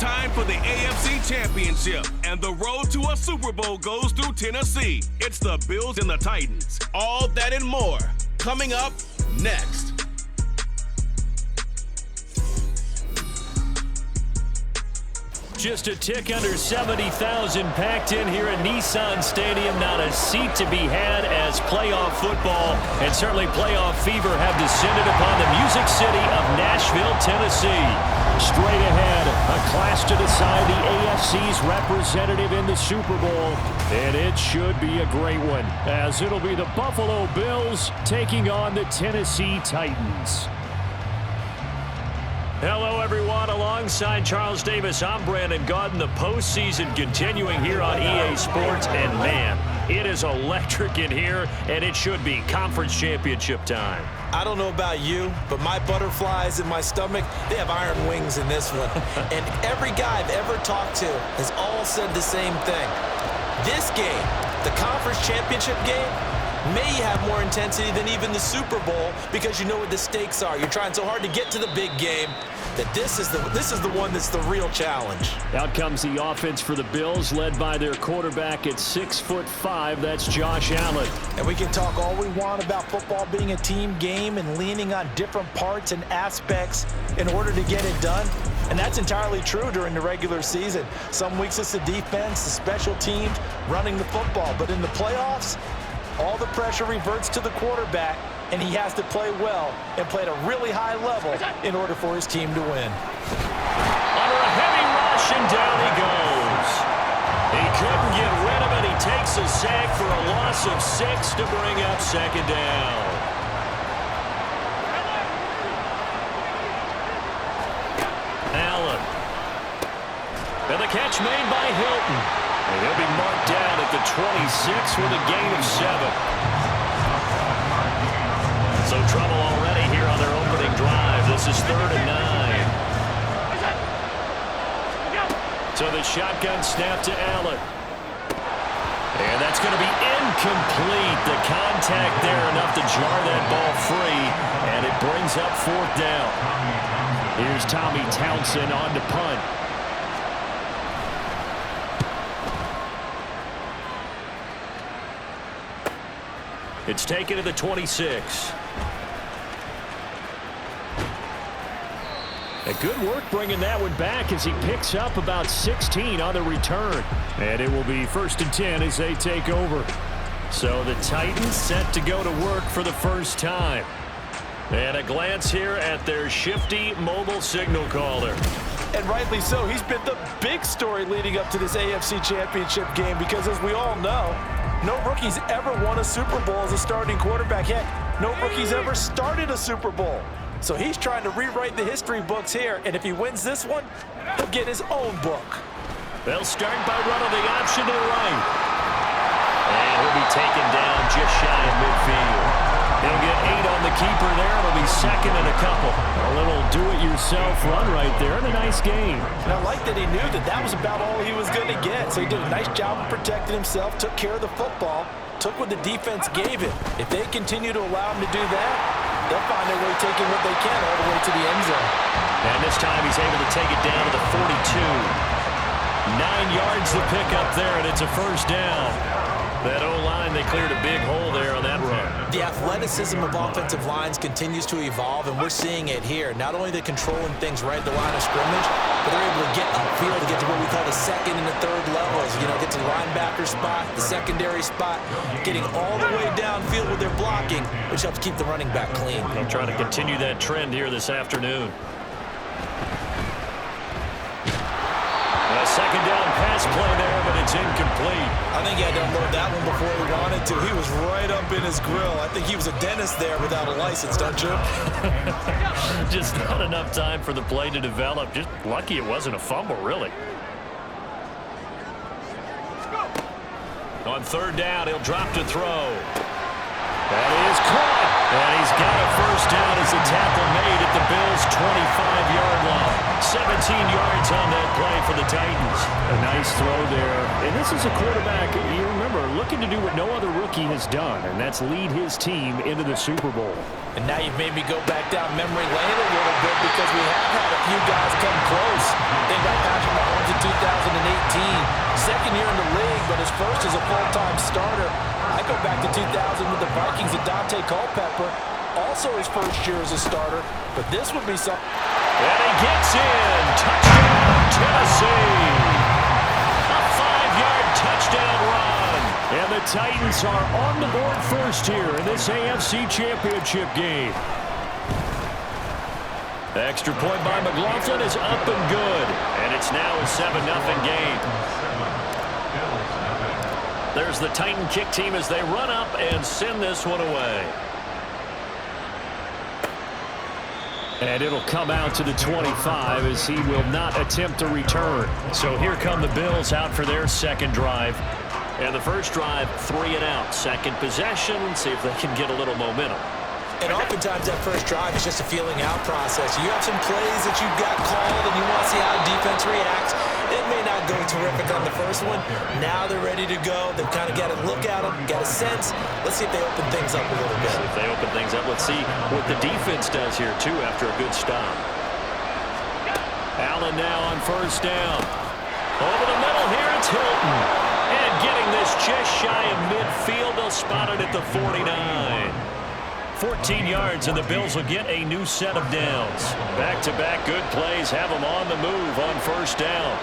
time for the AFC Championship, and the road to a Super Bowl goes through Tennessee. It's the Bills and the Titans. All that and more coming up next. Just a tick under 70,000 packed in here at Nissan Stadium. Not a seat to be had as playoff football and certainly playoff fever have descended upon the Music City of Nashville, Tennessee. Straight ahead, a clash to decide the AFC's representative in the Super Bowl. And it should be a great one, as it'll be the Buffalo Bills taking on the Tennessee Titans. Hello, everyone. Alongside Charles Davis, I'm Brandon Gaudin. The postseason continuing here on EA Sports. And, man, it is electric in here, and it should be conference championship time. I don't know about you, but my butterflies in my stomach, they have iron wings in this one. And every guy I've ever talked to has all said the same thing. This game, the conference championship game, may have more intensity than even the Super Bowl because you know what the stakes are. You're trying so hard to get to the big game that this is the one that's the real challenge. Out comes the offense for the Bills, led by their quarterback at 6'5". That's Josh Allen. And we can talk all we want about football being a team game and leaning on different parts and aspects in order to get it done. And that's entirely true during the regular season. Some weeks it's the defense, the special teams, running the football. But in the playoffs, all the pressure reverts to the quarterback, and he has to play well and play at a really high level in order for his team to win. Under a heavy rush, and down he goes. He couldn't get rid of it. He takes a sack for a loss of 6 to bring up second down. Allen. And the catch made by Hilton. And he'll be marked down at the 26 with a gain of 7. So trouble already here on their opening drive. This is 3rd and 9. So the shotgun snap to Allen. And that's going to be incomplete. The contact there enough to jar that ball free. And it brings up 4th down. Here's Tommy Townsend on to punt. It's taken to the 26. A good work bringing that one back as he picks up about 16 on the return. And it will be 1st and 10 as they take over. So the Titans set to go to work for the first time. And a glance here at their shifty mobile signal caller. And rightly so. He's been the big story leading up to this AFC Championship game because, as we all know, no rookie's ever won a Super Bowl as a starting quarterback. Heck, no rookie's ever started a Super Bowl. So he's trying to rewrite the history books here, and if he wins this one, he'll get his own book. They'll start by running the option to the right. And he'll be taken down just shy of midfield. He'll get 8 on the keeper there. It'll be 2nd and a couple. A little do-it-yourself run right there and a nice game. And I like that he knew that that was about all he was going to get. So he did a nice job of protecting himself, took care of the football, took what the defense gave him. If they continue to allow him to do that, they'll find their way taking what they can all the way to the end zone. And this time he's able to take it down to the 42. 9 yards to pick up there, and it's a 1st down. That O-line, they cleared a big hole there on that run. The athleticism of offensive lines continues to evolve, and we're seeing it here. Not only they're controlling things right at the line of scrimmage, but they're able to get upfield to get to what we call the 2nd and the 3rd levels. You know, get to the linebacker spot, the secondary spot, getting all the way downfield with their blocking, which helps keep the running back clean. They'll try to continue that trend here this afternoon. A 2nd down pass play there, but it's incomplete. I think he had to unload that one before he wanted to. He was right up in his grill. I think he was a dentist there without a license, don't you? Just not enough time for the play to develop. Just lucky it wasn't a fumble, really. On 3rd down, he'll drop to throw. That is caught. And he's got a 1st down as the tackle made at the Bills' 25-yard line. 17 yards on that play for the Titans. A nice throw there. And this is a quarterback, you remember, looking to do what no other rookie has done, and that's lead his team into the Super Bowl. And now you've made me go back down memory lane a little bit because we have had a few guys come close. Think about Patrick first as a full-time starter. I go back to 2000 with the Vikings and Dante Culpepper. Also his first year as a starter, but this would be something. And he gets in. Touchdown, Tennessee. A 5-yard touchdown run. And the Titans are on the board first here in this AFC Championship game. The extra point by McLaughlin is up and good. And it's now a 7-0 game. There's the Titan kick team as they run up and send this one away. And it'll come out to the 25 as he will not attempt a return. So here come the Bills out for their second drive. And the first drive, 3 and out. Second possession, see if they can get a little momentum. And oftentimes that first drive is just a feeling out process. You have some plays that you've got called and you want to see how the defense reacts. It may not go terrific on the first one. Now they're ready to go. They've kind of got to look at them, got a sense. Let's see if they open things up a little bit. See if they open things up. Let's see what the defense does here, too, after a good stop. Allen now on first down. Over the middle here, it's Hilton. And getting this just shy of midfield. They'll spot it at the 49. 14 yards, and the Bills will get a new set of downs. Back-to-back good plays have them on the move on first down.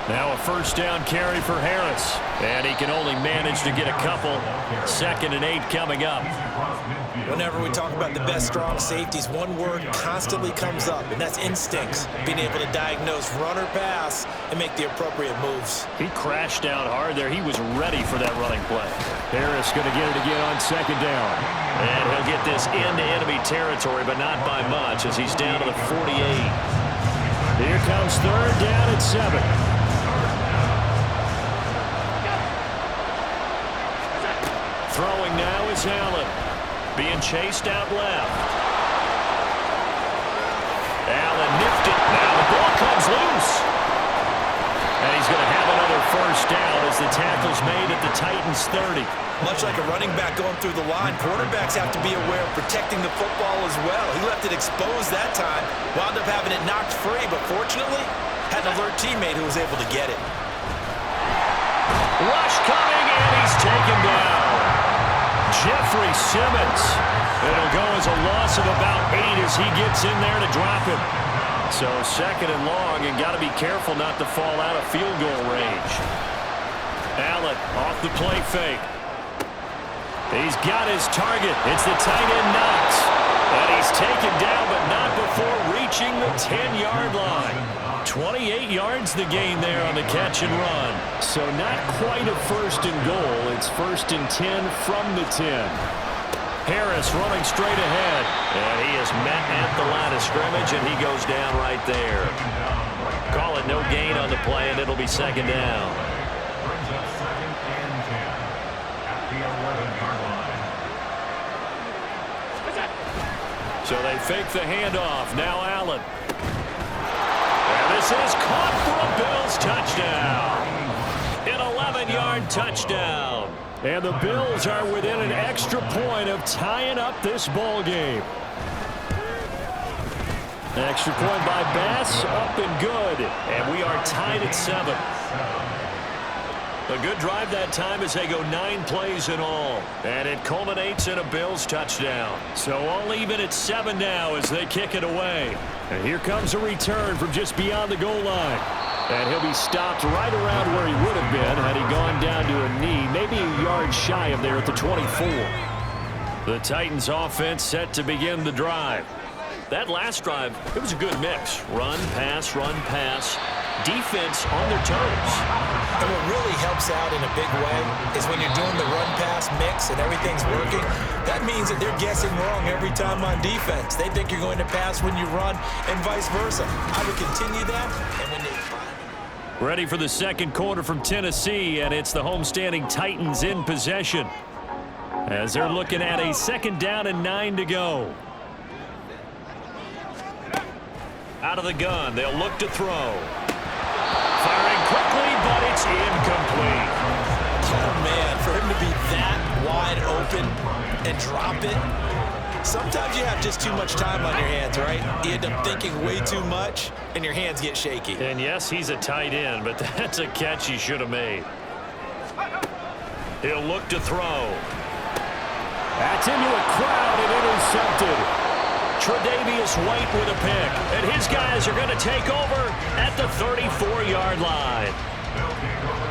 Now a first down carry for Harris. And he can only manage to get a couple. 2nd and 8 coming up. Whenever we talk about the best strong safeties, one word constantly comes up, and that's instincts. Being able to diagnose run or pass and make the appropriate moves. He crashed down hard there. He was ready for that running play. Harris going to get it again on 2nd down. And he'll get this into enemy territory, but not by much as he's down to the 48. Here comes 3rd down at 7. Throwing now is Allen. Being chased out left. Allen nipped it. Now the ball comes loose. And he's going to have another first down as the tackle's made at the Titans' 30. Much like a running back going through the line, quarterbacks have to be aware of protecting the football as well. He left it exposed that time. Wound up having it knocked free, but fortunately, had an alert teammate who was able to get it. Rush coming, and he's taken down. Jeffrey Simmons. It'll go as a loss of about 8 as he gets in there to drop him. So 2nd and long, and got to be careful not to fall out of field goal range. Allen off the play fake. He's got his target. It's the tight end Knox. And he's taken down, but not before reaching the 10-yard line. 28 yards the gain there on the catch and run. So not quite a 1st and goal. It's 1st and 10 from the 10. Harris running straight ahead. And he is met at the line of scrimmage, and he goes down right there. Call it no gain on the play, and it'll be 2nd down. So they fake the handoff. Now Allen. And this is caught for a Bills touchdown. An 11-yard touchdown. And the Bills are within an extra point of tying up this ball game. Extra point by Bass, up and good. And we are tied at 7. A good drive that time as they go 9 plays in all. And it culminates in a Bills touchdown. So all even at 7 now as they kick it away. And here comes a return from just beyond the goal line. And he'll be stopped right around where he would have been had he gone down to a knee, maybe a yard shy of there at the 24. The Titans offense set to begin the drive. That last drive, it was a good mix. Run, pass, defense on their toes. And what really helps out in a big way is when you're doing the run-pass mix and everything's working, that means that they're guessing wrong every time on defense. They think you're going to pass when you run and vice versa. I would continue that, and when they ready for the second quarter from Tennessee, and it's the homestanding Titans in possession as they're looking at a 2nd down and 9 to go. Out of the gun, they'll look to throw. Firing quickly, but it's incomplete. Oh, man, for him to be that wide open and drop it, Sometimes you have just too much time on your hands, right? You end up thinking way too much, and your hands get shaky. And yes, he's a tight end, but that's a catch he should have made. He'll look to throw. That's into a crowd and intercepted. Tre'Davious White with a pick. And his guys are going to take over at the 34-yard line.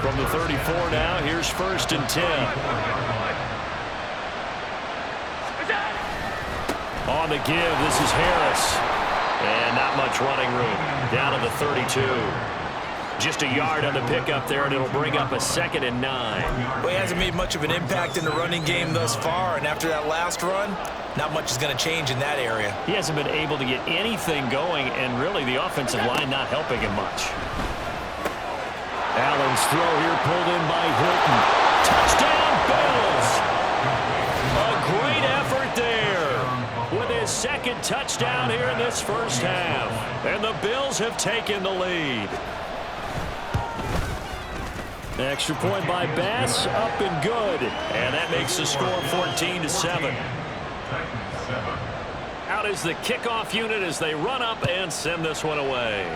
From the 34 now, here's 1st and 10. On the give, this is Harris. And not much running room. Down to the 32. Just a yard on the pickup there, and it'll bring up a 2nd and 9. Well, he hasn't made much of an impact in the running game thus far, and after that last run, not much is going to change in that area. He hasn't been able to get anything going, and really the offensive line not helping him much. Allen's throw here pulled in by Hilton. Touchdown, Bills! A great effort there with his 2nd touchdown here in this first half. And the Bills have taken the lead. Extra point by Bass, up and good. And that makes the score 14-7. Out is the kickoff unit as they run up and send this one away.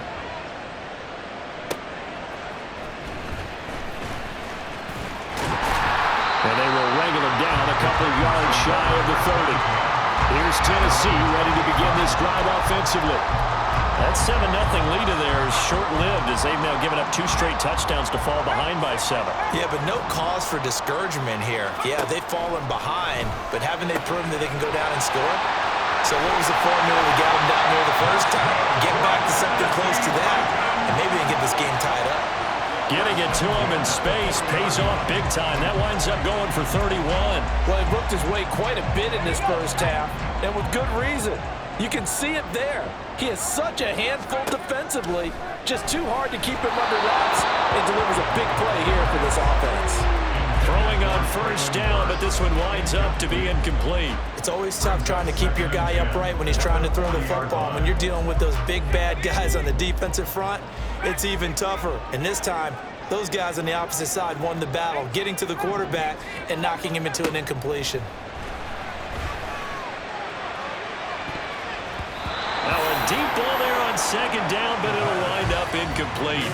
And they will wrangle him down a couple of yards shy of the 30. Here's Tennessee ready to begin this drive offensively. That 7-0 lead of theirs is short-lived as they've now given up 2 straight touchdowns to fall behind by 7. Yeah, but no cause for discouragement here. Yeah, they've fallen behind, but haven't they proven that they can go down and score? So what was the formula that got them down there the first time? Get back to something close to that, and maybe they get this game tied up. Getting it to him in space pays off big time. That winds up going for 31. Well, he worked his way quite a bit in this first half, and with good reason. You can see it there. He is such a handful defensively. Just too hard to keep him under wraps, and delivers a big play here for this offense. Throwing on 1st down, but this one winds up to be incomplete. It's always tough trying to keep your guy upright when he's trying to throw the football. When you're dealing with those big, bad guys on the defensive front, it's even tougher. And this time, those guys on the opposite side won the battle, getting to the quarterback and knocking him into an incompletion. Now a deep ball there on 2nd down, but it'll wind up incomplete.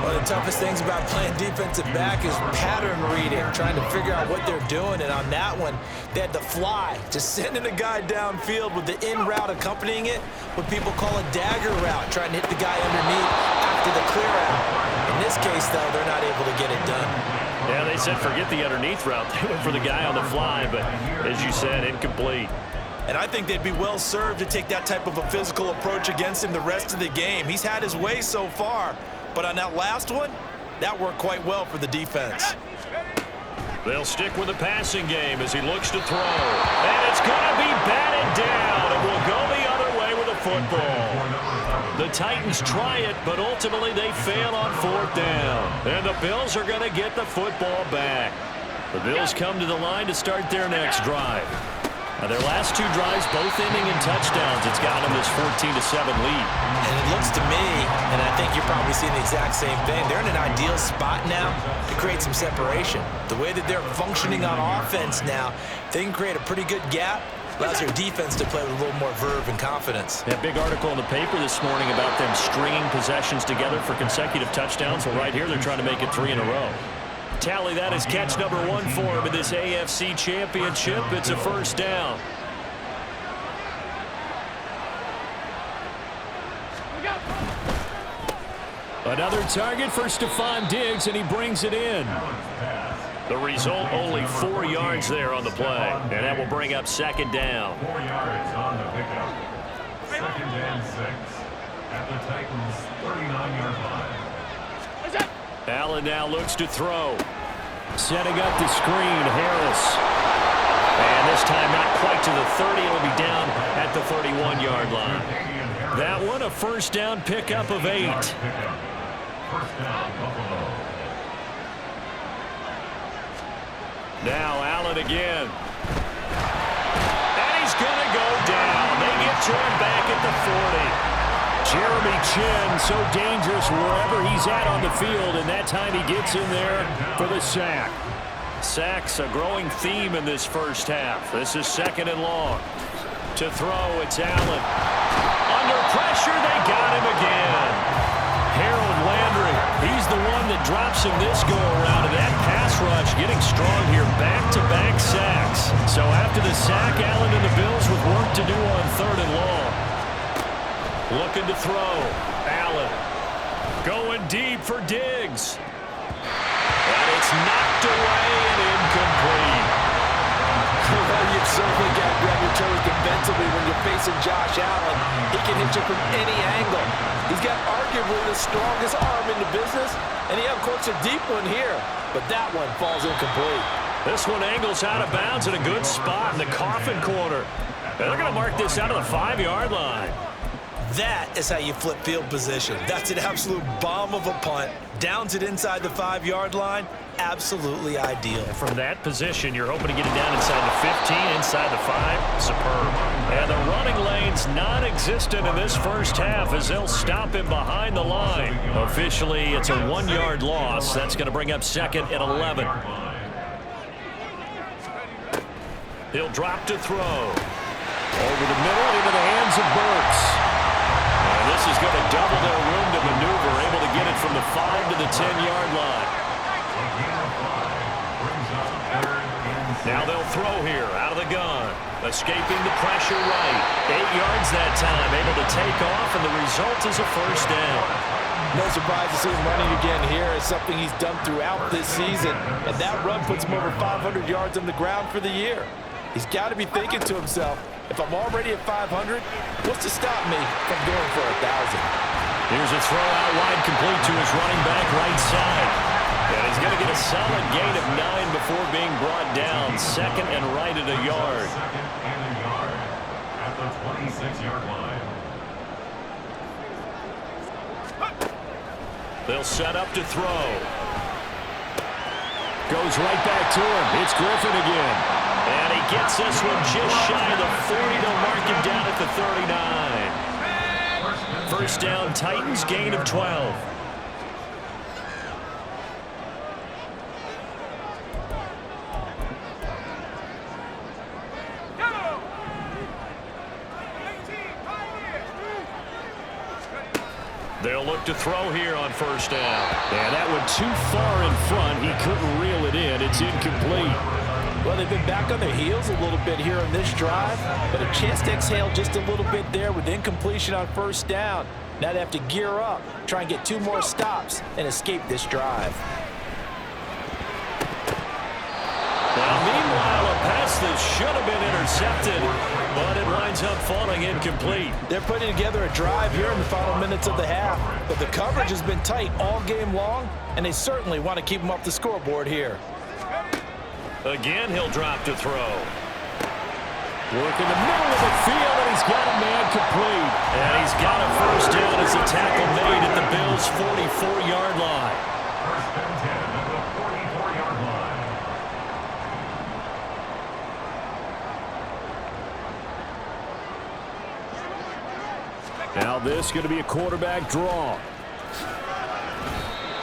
One of the toughest things about playing defensive back is pattern reading, trying to figure out what they're doing. And on that one, they had to fly, just sending a guy downfield with the in route accompanying it, what people call a dagger route, trying to hit the guy underneath after the clear out. In this case, though, they're not able to get it done. Yeah, they said forget the underneath route. They went for the guy on the fly, but as you said, incomplete. And I think they'd be well served to take that type of a physical approach against him the rest of the game. He's had his way so far, but on that last one, that worked quite well for the defense. They'll stick with the passing game as he looks to throw. And it's going to be batted down, and will go the other way with a football. The Titans try it, but ultimately they fail on 4th down. And the Bills are going to get the football back. The Bills come to the line to start their next drive. Now their last 2 drives, both ending in touchdowns. It's got them this 14-7 lead. And it looks to me, and I think you're probably seeing the exact same thing, they're in an ideal spot now to create some separation. The way that they're functioning on offense now, they can create a pretty good gap. Allows their defense to play with a little more verve and confidence. That big article in the paper this morning about them stringing possessions together for consecutive touchdowns. Well, right here, they're trying to make it 3 in a row. Tally that is catch number 1 for him in this AFC championship. It's a 1st down. Another target for Stephon Diggs, and he brings it in. The result, only 4 yards there on the play, and that will bring up 2nd down. 4 yards on the pickup. 2nd and 6 at the Titans' 39-yard line. Allen now looks to throw. Setting up the screen, Harris. And this time not quite to the 30. It'll be down at the 31-yard line. That one a 1st down pickup of 8. 1st down, Buffalo. Now Allen again. And he's going to go down. They get to him back at the 40. Jeremy Chin, so dangerous wherever he's at on the field, and that time he gets in there for the sack. Sacks a growing theme in this first half. This is 2nd and long. To throw, it's Allen. Under pressure, they got him again. Harold Landry, he's the one that drops him this go-around. And that pass rush getting strong here. Back-to-back sacks. So after the sack, Allen and the Bills with work to do on 3rd and long. Looking to throw. Allen going deep for Diggs. And it's knocked away and incomplete. Well, you've certainly got to grab your toes defensively when you're facing Josh Allen. He can hit you from any angle. He's got arguably the strongest arm in the business, and he uncorks a deep one here. But that one falls incomplete. This one angles out of bounds in a good spot in the coffin corner. And they're going to mark this out of the 5-yard line. That is how you flip field position. That's an absolute bomb of a punt. Downs it inside the 5-yard line. Absolutely ideal. From that position, you're hoping to get it down inside the 15, inside the 5. Superb. And the running lane's non-existent in this first half as they'll stop him behind the line. Officially, it's a 1-yard loss. That's going to bring up 2nd and 11. He'll drop to throw. Over the middle, into the hands of Burks. And this is going to double their room to maneuver, able to get it from the 5 to the 10-yard line. Now they'll throw here, out of the gun. Escaping the pressure right. 8 yards that time, able to take off, and the result is a first down. No surprise to see him running again here. It's something he's done throughout this season. And that run puts him over 500 yards on the ground for the year. He's got to be thinking to himself, if I'm already at 500, what's to stop me from going for 1,000? Here's a throw out wide, complete to his running back right side. And he's going to get a solid gain of 9 before being brought down. 2nd and right at a yard. 2nd and a yard at the 26-yard line. They'll set up to throw. Goes right back to him. It's Griffin again. And he gets this one just shy of the 40. They'll mark him down at the 39. First down, Titans, gain of 12. They'll look to throw here on first down. And that one too far in front. He couldn't reel it in. It's incomplete. Well, they've been back on their heels a little bit here on this drive, but a chance to exhale just a little bit there with incompletion on first down. Now they have to gear up, try and get 2 more stops, and escape this drive. Now, meanwhile, a pass that should have been intercepted, but it winds up falling incomplete. They're putting together a drive here in the final minutes of the half, but the coverage has been tight all game long, and they certainly want to keep them off the scoreboard here. Again, he'll drop to throw. Work in the middle of the field, and he's got a man complete. And he's got a first down as a tackle made at the Bills' 44-yard line. First and 10 at the 44-yard line. Now this is going to be a quarterback draw.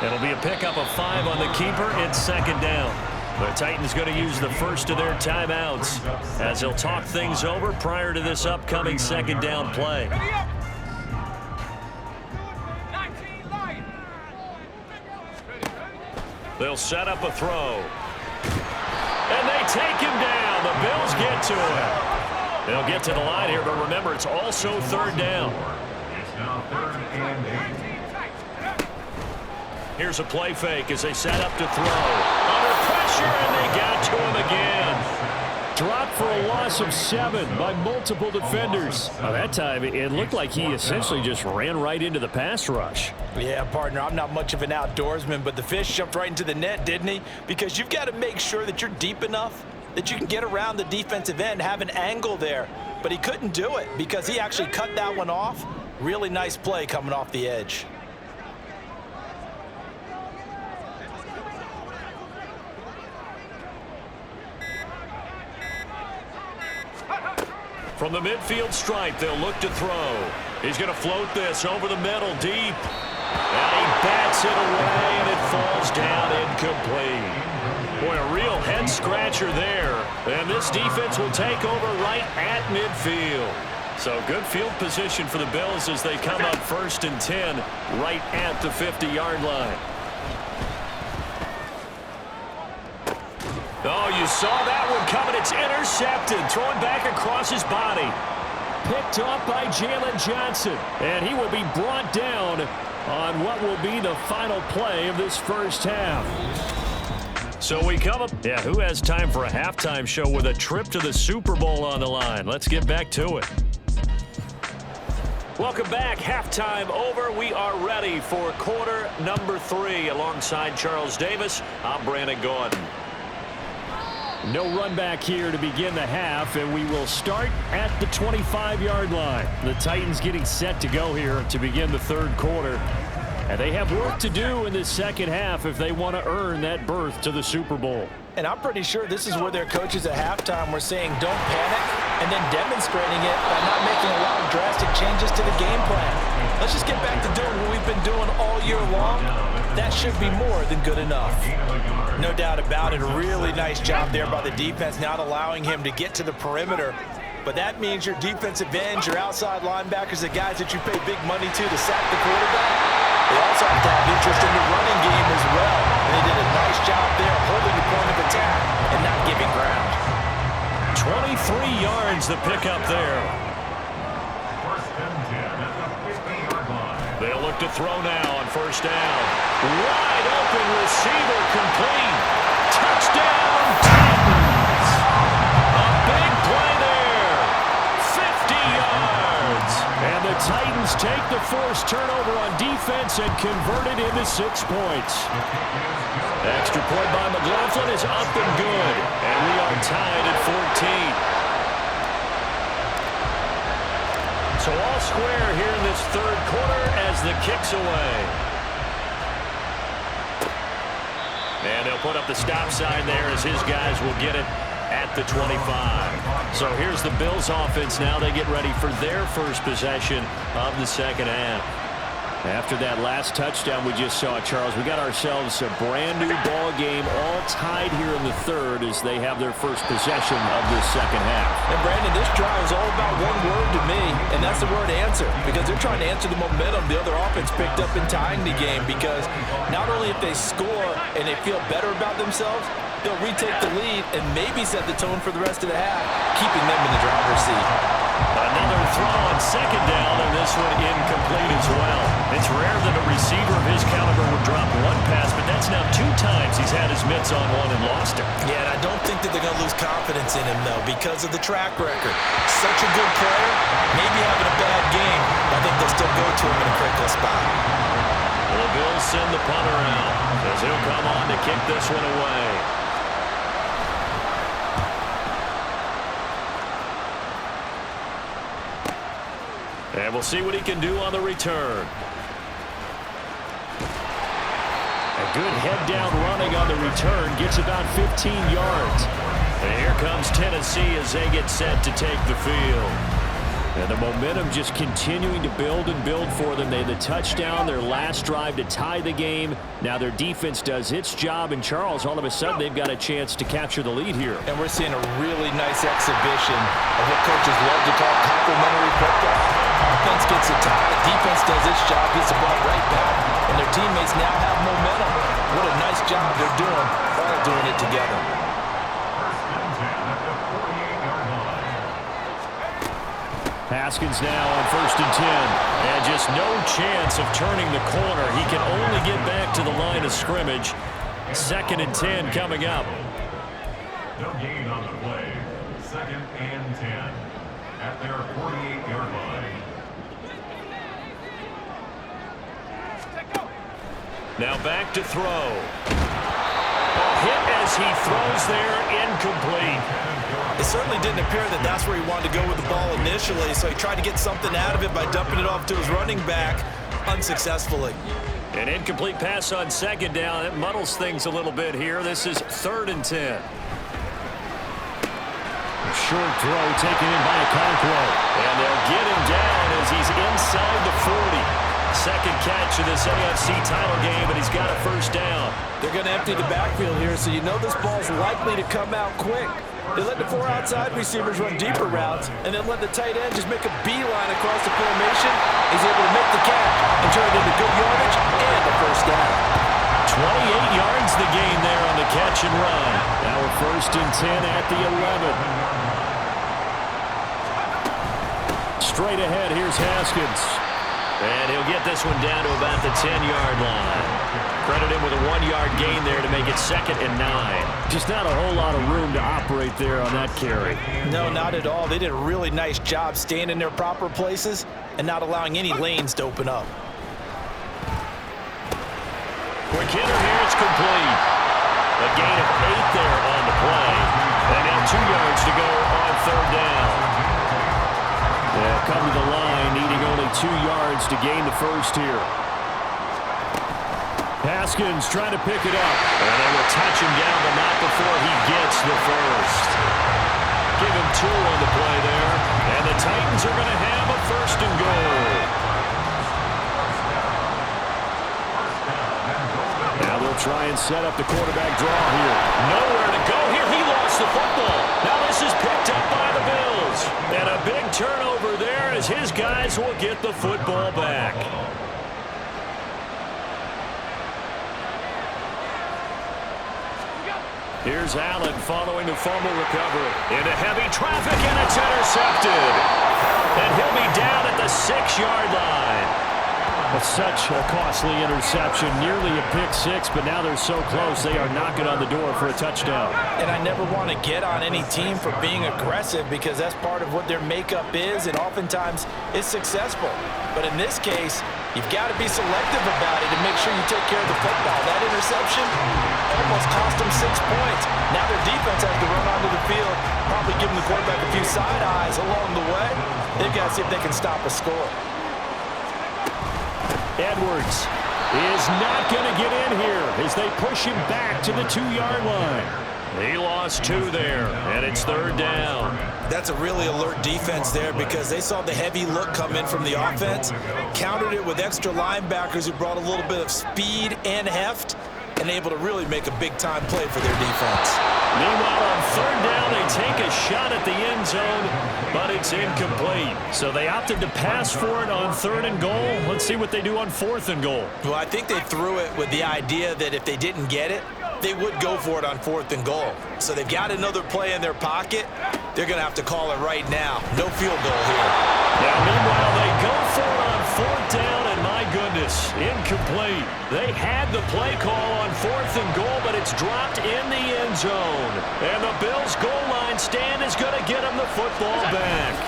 It'll be a pickup of 5 on the keeper. It's 2nd down. The Titans going to use the first of their timeouts as they'll talk things over prior to this upcoming 2nd down play. They'll set up a throw. And they take him down. The Bills get to him. They'll get to the line here, but remember, it's also 3rd down. It's now 3rd and 8. Here's a play fake as they set up to throw. Under pressure, and they got to him again. Dropped for a loss of 7 by multiple defenders. That time, it looked like he essentially just ran right into the pass rush. Yeah, partner, I'm not much of an outdoorsman, but the fish jumped right into the net, didn't he? Because you've got to make sure that you're deep enough that you can get around the defensive end, have an angle there. But he couldn't do it because he actually cut that one off. Really nice play coming off the edge. From the midfield stripe, they'll look to throw. He's going to float this over the middle, deep. And he bats it away, and it falls down incomplete. Boy, a real head-scratcher there. And this defense will take over right at midfield. So good field position for the Bills as they come up 1st and 10 right at the 50-yard line. Oh, you saw that one coming. It's intercepted. Thrown back across his body. Picked off by Jalen Johnson. And he will be brought down on what will be the final play of this first half. So we come up. Yeah, who has time for a halftime show with a trip to the Super Bowl on the line? Let's get back to it. Welcome back. Halftime over. We are ready for quarter number 3. Alongside Charles Davis, I'm Brandon Gordon. No run back here to begin the half, and we will start at the 25-yard line. The Titans getting set to go here to begin the third quarter. And they have work to do in the second half if they want to earn that berth to the Super Bowl. And I'm pretty sure this is where their coaches at halftime were saying don't panic and then demonstrating it by not making a lot of drastic changes to the game plan. Let's just get back to doing what we've been doing all year long. That should be more than good enough. No doubt about it. A really nice job there by the defense, not allowing him to get to the perimeter. But that means your defensive ends, your outside linebackers, the guys that you pay big money to sack the quarterback, they also have to have interest in the running game as well. And they did a nice job there holding the point of attack and not giving ground. 23 yards the pickup there. 1st and 10 at the 50-yard line. They'll look to throw now on 1st down. Wide open receiver complete. Touchdown Titans. A big play there. 50 yards. And the Titans take the forced turnover on defense and convert it into 6 points. Extra point by McLaughlin is up and good. And we are tied at 14. So all square here in this third quarter as the kick's away. And they'll put up the stop sign there as his guys will get it at the 25. So here's the Bills offense now. They get ready for their first possession of the second half. After that last touchdown we just saw, Charles, we got ourselves a brand new ball game, all tied here in the third as they have their first possession of this second half. And Brandon, this drive is all about one word to me, and that's the word answer, because they're trying to answer the momentum the other offense picked up in tying the game, because not only if they score and they feel better about themselves, they'll retake the lead and maybe set the tone for the rest of the half, keeping them in the driver's seat. Another throw on second down, and this one incomplete as well. It's rare that a receiver of his caliber would drop one pass, but that's now 2 times he's had his mitts on one and lost it. Yeah, and I don't think that they're going to lose confidence in him, though, because of the track record. Such a good player, maybe having a bad game, but I think they'll still go to him in a critical spot. Well, the Bills send the punter out as he'll come on to kick this one away. And we'll see what he can do on the return. A good head-down running on the return. Gets about 15 yards. And here comes Tennessee as they get set to take the field. And the momentum just continuing to build and build for them. They had the touchdown, their last drive to tie the game. Now their defense does its job, and Charles, all of a sudden, they've got a chance to capture the lead here. And we're seeing a really nice exhibition of what coaches love to call complementary football. Offense gets a tie, defense does its job, gets the ball right back, and their teammates now have momentum. What a nice job they're doing, all doing it together. 1st and 10 at the 48-yard line. Haskins now on 1st and 10. And just no chance of turning the corner. He can only get back to the line of scrimmage. 2nd and 10 coming up. No gain on the play. 2nd and 10 at their 48-yard line. Now back to throw. A hit as he throws there, incomplete. It certainly didn't appear that that's where he wanted to go with the ball initially, so he tried to get something out of it by dumping it off to his running back unsuccessfully. An incomplete pass on 2nd down. It muddles things a little bit here. This is 3rd and 10. A short throw taken in by Okonkwo. And they'll get him down as he's inside the 40. Second catch of this AFC title game, and he's got a first down. They're going to empty the backfield here, so you know this ball's likely to come out quick. They let the 4 outside receivers run deeper routes, and then let the tight end just make a beeline across the formation. He's able to make the catch and turn it into good yardage and a first down. 28 yards the gain there on the catch and run. Now we're 1st and 10 at the 11. Straight ahead, here's Haskins. And he'll get this one down to about the 10-yard line. Credit him with a 1-yard gain there to make it 2nd and 9. Just not a whole lot of room to operate there on that carry. No, not at all. They did a really nice job staying in their proper places and not allowing any lanes to open up. Quick hitter here, it's complete. A gain of 8 there on the play. And now 2 yards to go on 3rd down. Yeah, come to the line, needing only 2 yards to gain the first here. Haskins trying to pick it up. And they will touch him down, but not before he gets the first. Give him 2 on the play there. And the Titans are going to have a 1st and goal. Now they'll try and set up the quarterback draw here. Nowhere to go here. He lost the football. Now this is picked up by the Bills. And a big turnover there as his guys will get the football back. Here's Allen following the fumble recovery. Into heavy traffic, and it's intercepted. And he'll be down at the 6-yard line. That's such a costly interception, nearly a pick 6, but now they're so close they are knocking on the door for a touchdown. And I never want to get on any team for being aggressive because that's part of what their makeup is, and oftentimes it's successful. But in this case, you've got to be selective about it and make sure you take care of the football. That interception almost cost them 6 points. Now their defense has to run onto the field, probably giving the quarterback a few side eyes along the way. They've got to see if they can stop a score. Edwards is not going to get in here as they push him back to the 2-yard line. He lost 2 there, and it's 3rd down. That's a really alert defense there because they saw the heavy look come in from the offense, countered it with extra linebackers who brought a little bit of speed and heft, and able to really make a big-time play for their defense. Meanwhile, on 3rd down, they take a shot at the end zone, but it's incomplete. So they opted to pass for it on 3rd and goal. Let's see what they do on 4th and goal. Well, I think they threw it with the idea that if they didn't get it, they would go for it on 4th and goal. So they've got another play in their pocket. They're going to have to call it right now. No field goal here. Now, meanwhile, they go for it on 4th down, and my goodness, incomplete. They had the play call on 4th and goal, but it's dropped in the end zone. And the Bills' goal line stand is going to get them the football back.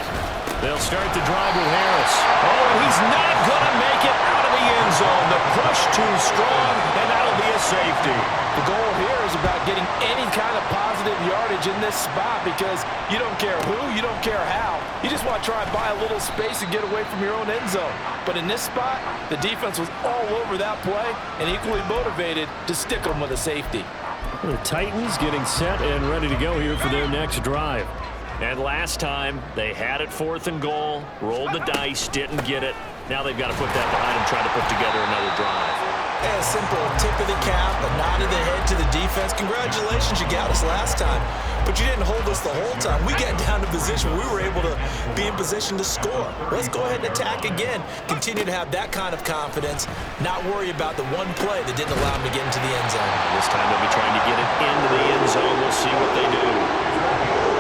They'll start the drive with Harris. Oh, he's not going to make it out of the end zone. The push too strong, and that'll be a safety. The goal here is about getting any kind of positive yardage in this spot because you don't care who, you don't care how. You just want to try and buy a little space and get away from your own end zone. But in this spot, the defense was all over that play and equally motivated to stick them with a safety. The Titans getting set and ready to go here for their next drive. And last time, they had it 4th and goal, rolled the dice, didn't get it. Now they've got to put that behind them, try to put together another drive. A simple tip of the cap, a nod of the head to the defense. Congratulations, you got us last time. But you didn't hold us the whole time. We got down to position where we were able to be in position to score. Let's go ahead and attack again. Continue to have that kind of confidence, not worry about the one play that didn't allow them to get into the end zone. This time they'll be trying to get it into the end zone. We'll see what they do.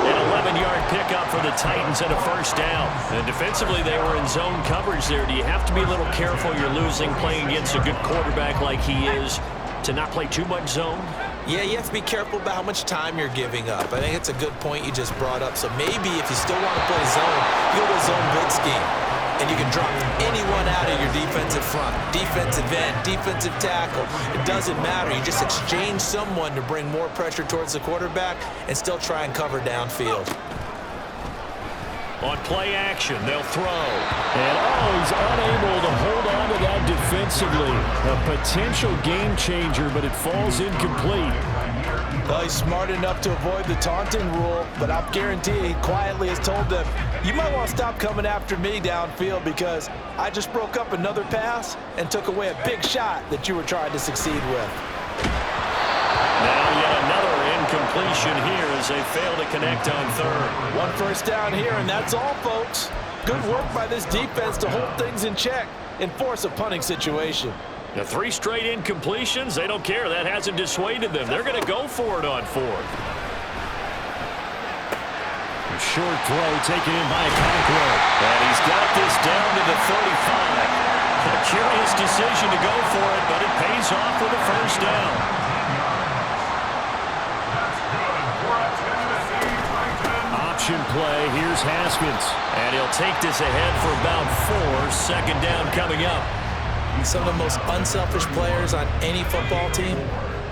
An 11-yard pickup for the Titans and a first down. And defensively, they were in zone coverage there. Do you have to be a little careful? You're losing, playing against a good quarterback like he is, to not play too much zone? Yeah, you have to be careful about how much time you're giving up. I think it's a good point you just brought up. So maybe if you still want to play zone, you go to a zone blitz scheme. And you can drop anyone out of your defensive front. Defensive end, defensive tackle. It doesn't matter. You just exchange someone to bring more pressure towards the quarterback and still try and cover downfield. On play action, they'll throw. And he's unable to hold on to that defensively. A potential game changer, but it falls incomplete. Well, he's smart enough to avoid the taunting rule, but I'll guarantee he quietly has told them, you might want to stop coming after me downfield because I just broke up another pass and took away a big shot that you were trying to succeed with. Now yet another incompletion here as they fail to connect on third. One first down here, and that's all, folks. Good work by this defense to hold things in check and force a punting situation. The 3 straight incompletions, they don't care. That hasn't dissuaded them. They're going to go for it on fourth. A short throw taken in by Conqueror. And he's got this down to the 35. A curious decision to go for it, but it pays off with a first down. Option play. Here's Haskins. And he'll take this ahead for about 4. Second down coming up. Some of the most unselfish players on any football team,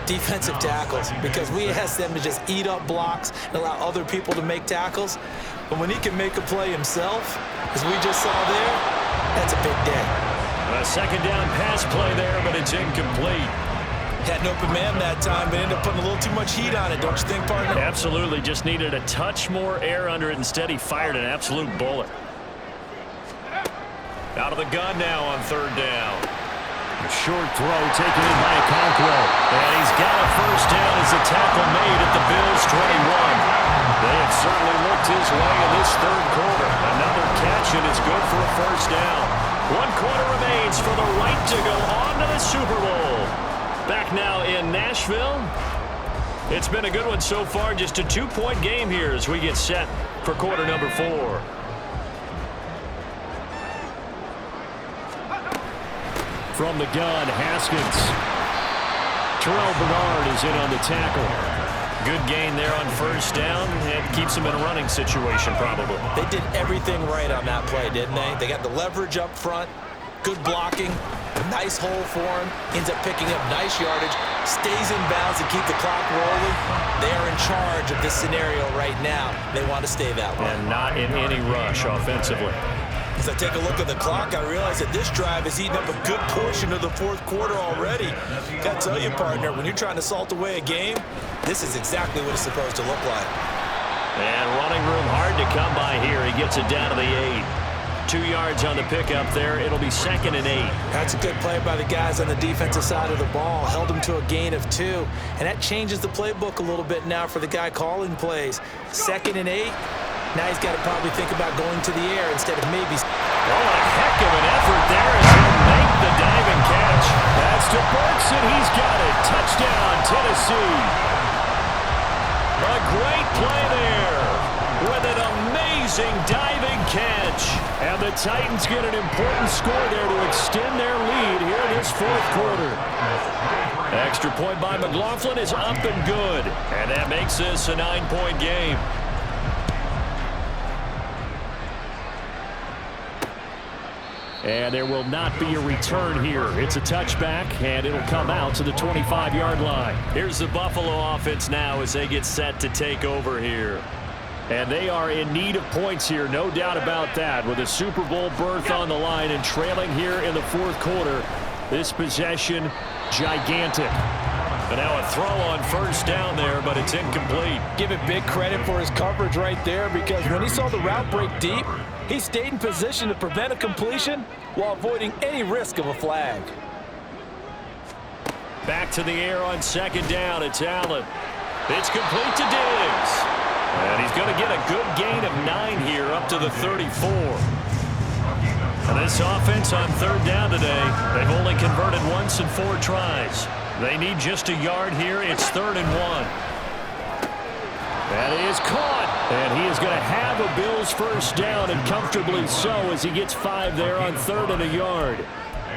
defensive tackles, because we ask them to just eat up blocks and allow other people to make tackles. But when he can make a play himself, as we just saw there, that's a big day. A second down pass play there, but it's incomplete. Had an open man that time, but ended up putting a little too much heat on it, don't you think, partner? Absolutely, just needed a touch more air under it. Instead, he fired an absolute bullet. Out of the gun now on third down. A short throw taken in by Conqueror. And he's got a first down as the tackle made at the Bills' 21. They have certainly looked his way in this third quarter. Another catch, and it's good for a first down. 1 quarter remains for the right to go on to the Super Bowl. Back now in Nashville. It's been a good one so far. Just a 2-point game here as we get set for quarter number 4. From the gun, Haskins. Terrell Bernard is in on the tackle. Good gain there on first down. It keeps them in a running situation probably. They did everything right on that play, didn't they? They got the leverage up front, good blocking, a nice hole for him, ends up picking up nice yardage, stays in bounds to keep the clock rolling. They are in charge of this scenario right now. They want to stay that way. And not in any rush offensively. As I take a look at the clock, I realize that this drive has eaten up a good portion of the fourth quarter already. Got to tell you, partner, when you're trying to salt away a game, this is exactly what it's supposed to look like. And running room hard to come by here. He gets it down to the 8. 2 yards on the pickup there. It'll be 2nd and 8. That's a good play by the guys on the defensive side of the ball. Held them to a gain of 2. And that changes the playbook a little bit now for the guy calling plays. 2nd and 8. Now he's got to probably think about going to the air instead of maybe. Oh, a heck of an effort there as he'll make the diving catch. That's to Burks, and he's got it. Touchdown, Tennessee. A great play there with an amazing diving catch. And the Titans get an important score there to extend their lead here in this fourth quarter. Extra point by McLaughlin is up and good. And that makes this a 9-point game. And there will not be a return here. It's a touchback, and it'll come out to the 25-yard line. Here's the Buffalo offense now as they get set to take over here. And they are in need of points here, no doubt about that. With a Super Bowl berth on the line and trailing here in the fourth quarter, this possession, gigantic. And now a throw on first down there, but it's incomplete. Give it big credit for his coverage right there, because when he saw the route break deep, he stayed in position to prevent a completion while avoiding any risk of a flag. Back to the air on second down. It's Allen. It's complete to Diggs. And he's going to get a good gain of 9 here up to the 34. And this offense on third down today, they've only converted once in 4 tries. They need just a yard here. It's 3rd and 1. That is caught. And he is going to have a Bills first down, and comfortably so, as he gets 5 there on 3rd and a yard.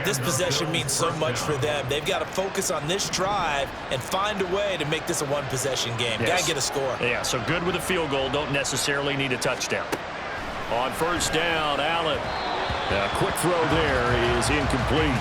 This possession means so much for them. They've got to focus on this drive and find a way to make this a one-possession game. Yes. Got to get a score. Yeah, so good with a field goal. Don't necessarily need a touchdown. On first down, Allen. A quick throw there is incomplete.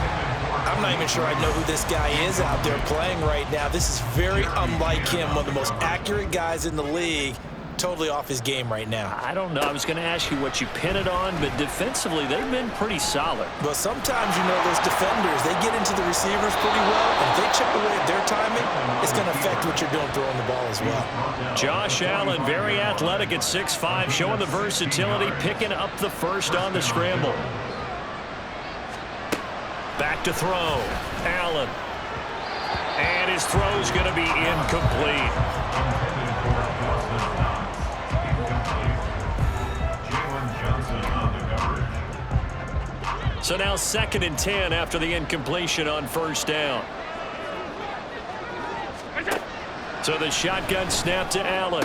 I'm not even sure I know who this guy is out there playing right now. This is very unlike him, one of the most accurate guys in the league. totally off his game right now. I don't know. I was going to ask you what you pin it on, but defensively, they've been pretty solid. But sometimes, those defenders, they get into the receivers pretty well, and if they chip away at their timing, it's going to affect what you're doing throwing the ball as well. Josh Allen, very athletic at 6'5", showing the versatility, picking up the first on the scramble. Back to throw. Allen. And his throw's going to be incomplete. So now 2nd and 10 after the incompletion on first down. So the shotgun snap to Allen.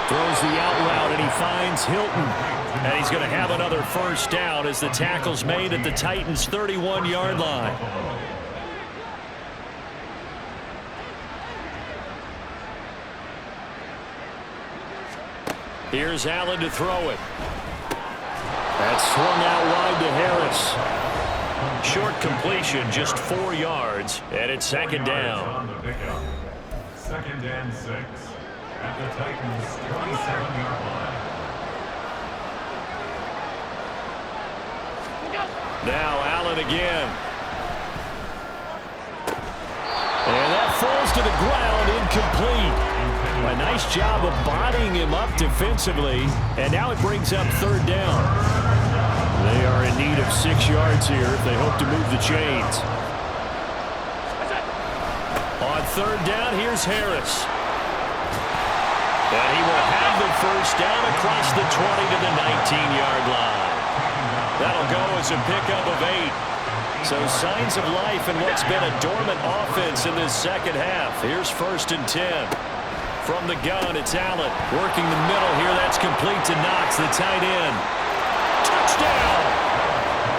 Throws the out route, and he finds Hilton. And he's going to have another first down as the tackle's made at the Titans' 31-yard line. Here's Allen to throw it. That's swung out wide to Harris. Short completion, just 4 yards, and it's 2nd down. 2nd and 6 at the Titans' 27-yard line. Now Allen again. And that falls to the ground, incomplete. A nice job of bodying him up defensively, and now it brings up 3rd down. They are in need of 6 yards here if they hope to move the chains. On 3rd down, here's Harris. And he will have the first down across the 20 to the 19-yard line. That'll go as a pickup of 8. So signs of life in what's been a dormant offense in this second half. Here's 1st and 10. From the gun, it's Allen working the middle here. That's complete to Knox, the tight end. Touchdown!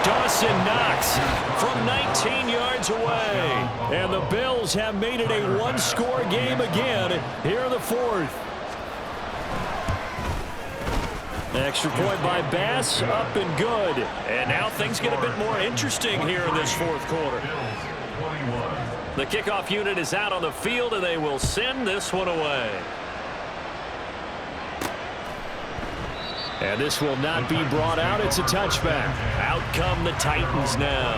Dawson Knox from 19 yards away. And the Bills have made it a one-score game again here in the 4th. Extra point by Bass, up and good. And now things get a bit more interesting here in this 4th quarter. The kickoff unit is out on the field, and they will send this one away. And this will not be brought out. It's a touchback. Out come the Titans now.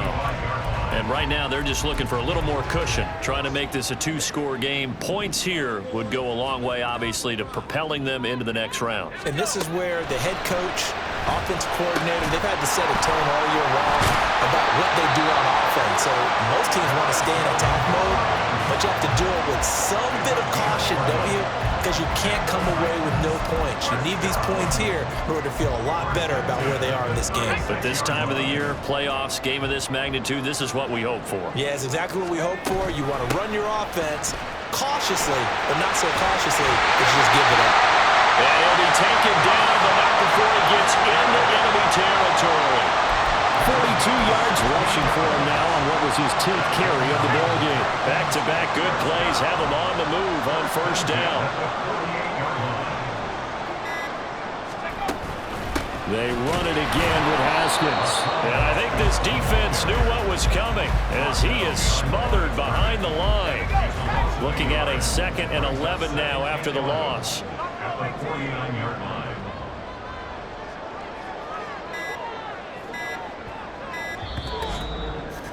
And right now, they're just looking for a little more cushion, trying to make this a 2-score game. Points here would go a long way, obviously, to propelling them into the next round. And this is where the head coach, offensive coordinator, they've had to set a tone all year long about what they do on offense. So most teams want to stay in attack mode, but you have to do it with some bit of caution, don't you? Because you can't come away with no points. You need these points here in order to feel a lot better about where they are in this game. But this time of the year, playoffs, game of this magnitude, this is what we hope for. Yeah, it's exactly what we hope for. You want to run your offense cautiously, but not so cautiously that you just give it up. And he'll be taken down, but not before he gets into enemy territory. 42 yards rushing for him now on what was his 10th carry of the ballgame. Back-to-back good plays have him on the move on first down. They run it again with Haskins. And I think this defense knew what was coming as he is smothered behind the line. Looking at a 2nd and 11 now after the loss. At the 49-yard line.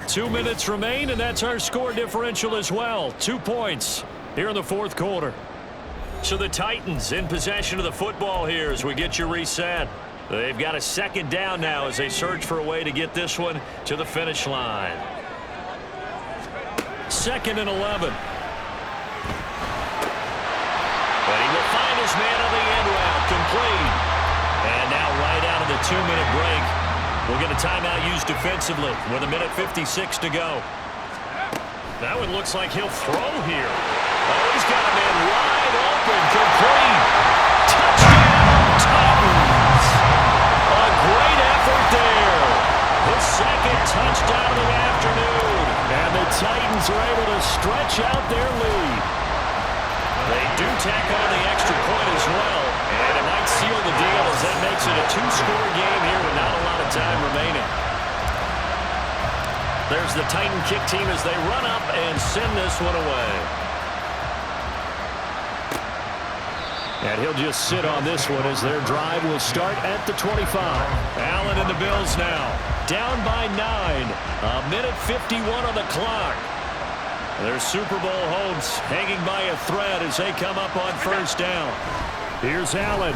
2 minutes remain, and that's our score differential as well. 2 points here in the 4th quarter. So the Titans in possession of the football here as we get you reset. They've got a 2nd down now as they search for a way to get this one to the finish line. 2nd and 11. But he will find his man on the end route, complete. And now right out of the 2-minute break, we'll get a timeout used defensively with 1:56 to go. That one looks like he'll throw here. Oh, he's got a man wide open, complete. Touchdown, Titans. A great effort there. His 2nd touchdown of the afternoon. And the Titans are able to stretch out their lead. They do tack on the extra point as well. And it might seal the deal as that makes it a 2-score game here with not a lot of time remaining. There's the Titan kick team as they run up and send this one away. And he'll just sit on this one as their drive will start at the 25. Allen and the Bills now down by 9. A minute 51 on the clock. Their Super Bowl hopes hanging by a thread as they come up on first down. Here's Allen.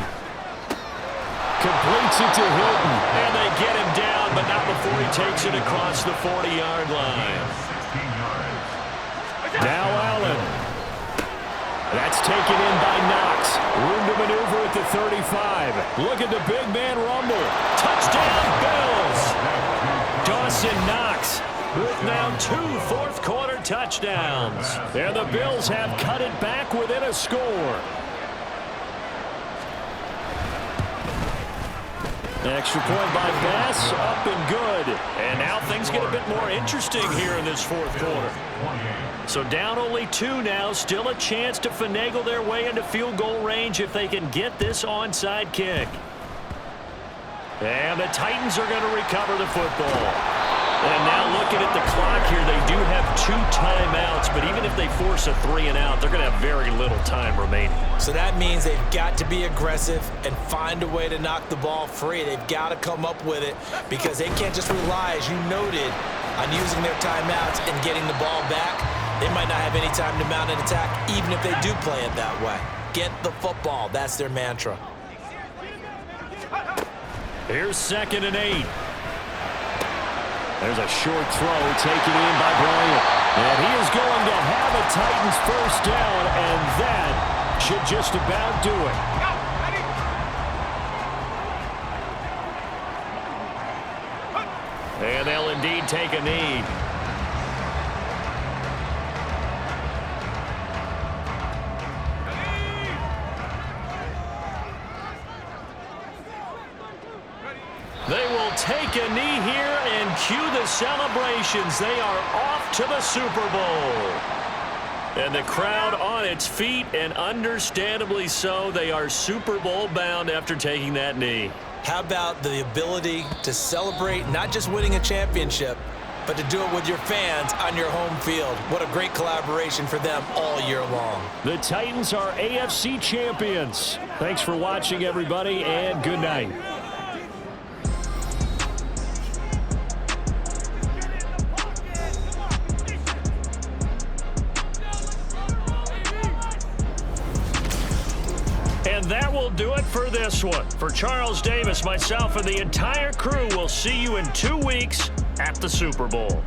Completes it to Hilton. And they get him down, but not before he takes it across the 40-yard line. Now Allen. That's taken in by Knox. Room to maneuver at the 35. Look at the big man rumble. Touchdown, Bills. Dawson Knox with now 2 fourth-quarter touchdowns. And the Bills have cut it back within a score. Extra point by Bass, up and good. And now things get a bit more interesting here in this fourth quarter. So down only 2 now, still a chance to finagle their way into field goal range if they can get this onside kick. And the Titans are going to recover the football. And now looking at the clock here, they do have 2 timeouts, but even if they force a 3-and-out, they're going to have very little time remaining. So that means they've got to be aggressive and find a way to knock the ball free. They've got to come up with it because they can't just rely, as you noted, on using their timeouts and getting the ball back. They might not have any time to mount an attack, even if they do play it that way. Get the football. That's their mantra. Here's 2nd and 8. There's a short throw taken in by Bryant. And he is going to have a Titans first down, and that should just about do it. And they'll indeed take a knee. They will take a knee here and cue the celebrations. They are off to the Super Bowl. And the crowd on its feet, and understandably so. They are Super Bowl bound after taking that knee. How about the ability to celebrate not just winning a championship, but to do it with your fans on your home field? What a great collaboration for them all year long. The Titans are AFC champions. Thanks for watching, everybody, and good night. And that will do it for this one. For Charles Davis, myself, and the entire crew, we'll see you in 2 weeks at the Super Bowl.